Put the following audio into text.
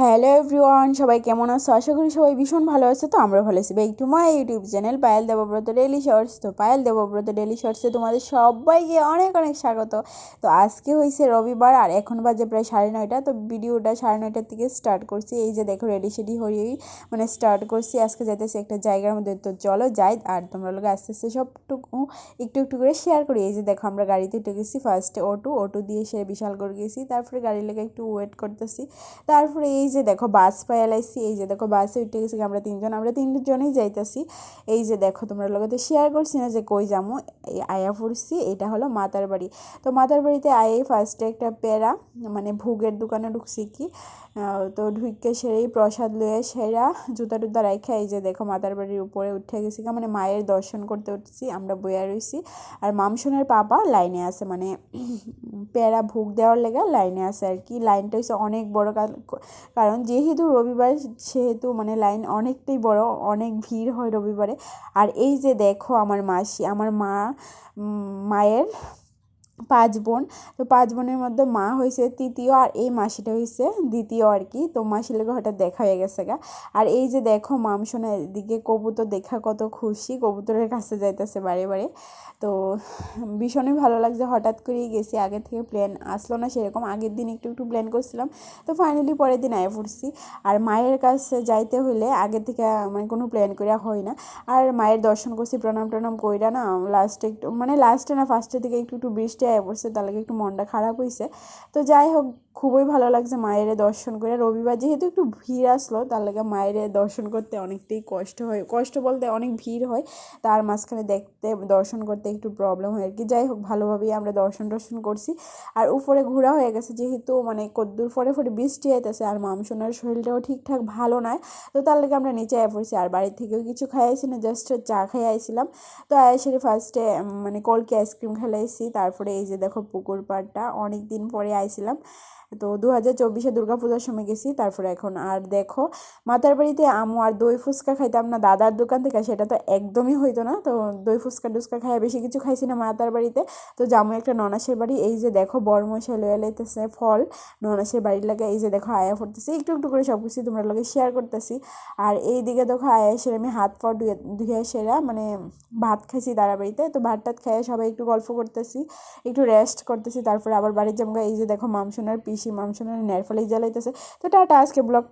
Hello everyone, সবাই কেমন আছো? আশা করি সবাই ভীষণ ভালো আছে। তো আমরা ভালো আছি। Back to my YouTube channel Payel Debabrata daily shorts. তো পায়েল দেবব্রত ডেইলি শর্টসে তোমাদের সবাইকে অনেক অনেক স্বাগত। তো আজকে হয়েছে রবিবার আর এখন বাজে প্রায় 9:30। তো ভিডিওটা 9:30টার থেকে স্টার্ট করছি। এই যে দেখো রেডি সেডি হয়েই স্টার্ট করছি। আজকে যাইতেছি একটা জায়গার মধ্যে, তো চলো যাই। আর তোমরা লোক আস্তে আস্তে সবটুকু একটু একটু করে শেয়ার করি। এই যে দেখো আমরা গাড়িতে উঠে গেছি, ফার্স্টে অটো দিয়ে সে বিশাল করে গেছি, তারপরে গাড়ি লেগে একটু ওয়েট করতেছি। তারপরে এই যে দেখো বাস পাই এলাইছি। এই যে দেখো বাসে উঠে গেছি আমরা তিনজনেই যাইতেছি। এই যে দেখো তোমরা লোকেতে শেয়ার করছি না যে কই যামো, এই আয়া পড়ছি। এটা হলো মাতার বাড়ি। তো মাতার বাড়িতে আয়ে ফার্স্টে একটা পেড়া ভোগের দোকানে ঢুকছি কি। তো ঢুকে সেরেই প্রসাদ লয়ে সেরা জুতা টুতা রাখা এই যে দেখো মাতার বাড়ির উপরে উঠে গেছি, মায়ের দর্শন করতে উঠছি। আমরা বইয়া রইছি আর মামসোনের পাপা লাইনে আছে, পেড়া ভোগ দেওয়ার লেগে লাইনে আছে আর কি। লাইনটা হচ্ছে অনেক বড়, কারণ যেহেতু রবিবার সেহেতু লাইন অনেকটাই বড়, অনেক ভিড় হয় রবিবারে। আর এই যে দেখো আমার মাসি, আমার মায়ের 5 বোন। তো 5 বোনের মধ্যে মা হয়েছে তৃতীয় আর এই মাসিটা হয়েছে দ্বিতীয় আর কি। তো মাসির লেগে হঠাৎ দেখা হয়ে গেছে গা। আর এই যে দেখো মামসোনা এদিকে কবুতর দেখা কত খুশি, কবুতরের কাছে যাইতেছে বারে বারে। তো ভীষণই ভালো লাগছে, হঠাৎ করেই গেছি, আগে থেকে প্ল্যান আসলো না সেরকম। আগের দিন একটু একটু প্ল্যান করছিলাম, তো ফাইনালি পরের দিন আয়া পড়ছি। আর মায়ের কাছে যাইতে হইলে আগে থেকে কোনো প্ল্যান করা হয় না। আর মায়ের দর্শন করছি, প্রণাম টনাম কইরা না লাস্টে একটু লাস্টে না ফার্স্টের দিকে একটু একটু বৃষ্টি আয়া পড়ছে, তার লাগে একটু মনটা খারাপ হয়েছে। তো যাই হোক, খুবই ভালো লাগছে মায়ের দর্শন করে। রবিবার যেহেতু একটু ভিড় আসলো, তার লাগে মায়ের দর্শন করতে অনেকটাই কষ্ট হয়, কষ্ট বলতে অনেক ভিড় হয়, তার মাঝখানে দর্শন করতে একটু প্রবলেম হয় আর কি। যাই হোক, ভালোভাবেই আমরা দর্শন করছি। আর উপরে ঘোরা হয়ে গেছে, যেহেতু কদ্দুর ফরে ফরে বৃষ্টি আইতেছে আর মামসোনার শরীরটাও ঠিকঠাক ভালো নয়। তো তার লাগে আমরা নিচে আয়া পড়ছি। আর বাড়ির থেকেও কিছু খাইছি না, জাস্ট চা খাই আইছিলাম। তো আয়েসে ফার্স্টে কলকে আইসক্রিম খেলাইছি। তারপরে এই যে দেখো পুকুর পাড়টা, অনেক দিন পরে আইছিলাম। তো 2024-এ দুর্গাপূজার সময় গেছি। তারপরে এখন আর দেখো মাতার বাড়িতে আমু আর দই ফুচকা খাইতাম না দাদার দোকান থেকে, সেটা তো একদমই হইতো না। তো দই ফুচকা টুচকা খাই বেশি কিছু খাইছি না মাতার বাড়িতে। তো জামু একটা ননাসের বাড়ি। এই যে দেখো বড়মশাই লয়ে লাইতেছে ফল ননাসের বাড়ির লাগে। এই যে দেখো আয়া পড়তেছি, একটু একটু করে সব কিছু তোমরা লগে শেয়ার করতেছি। আর এই দিকে দেখো আয়া সেরে আমি হাত পা ধুয়ে সেরা ভাত খাইছি তারা বাড়িতে। তো ভাত টাত খাইয়ে সবাই একটু গল্প করতেছি, একটু রেস্ট করতেছি। তারপরে আবার বাড়ির জামগা। এই যে দেখো মামসোনার পিসি মামসোনার নেরফলেই জ্বালাইতেছে। তো টাটা, আজকে ব্লগটা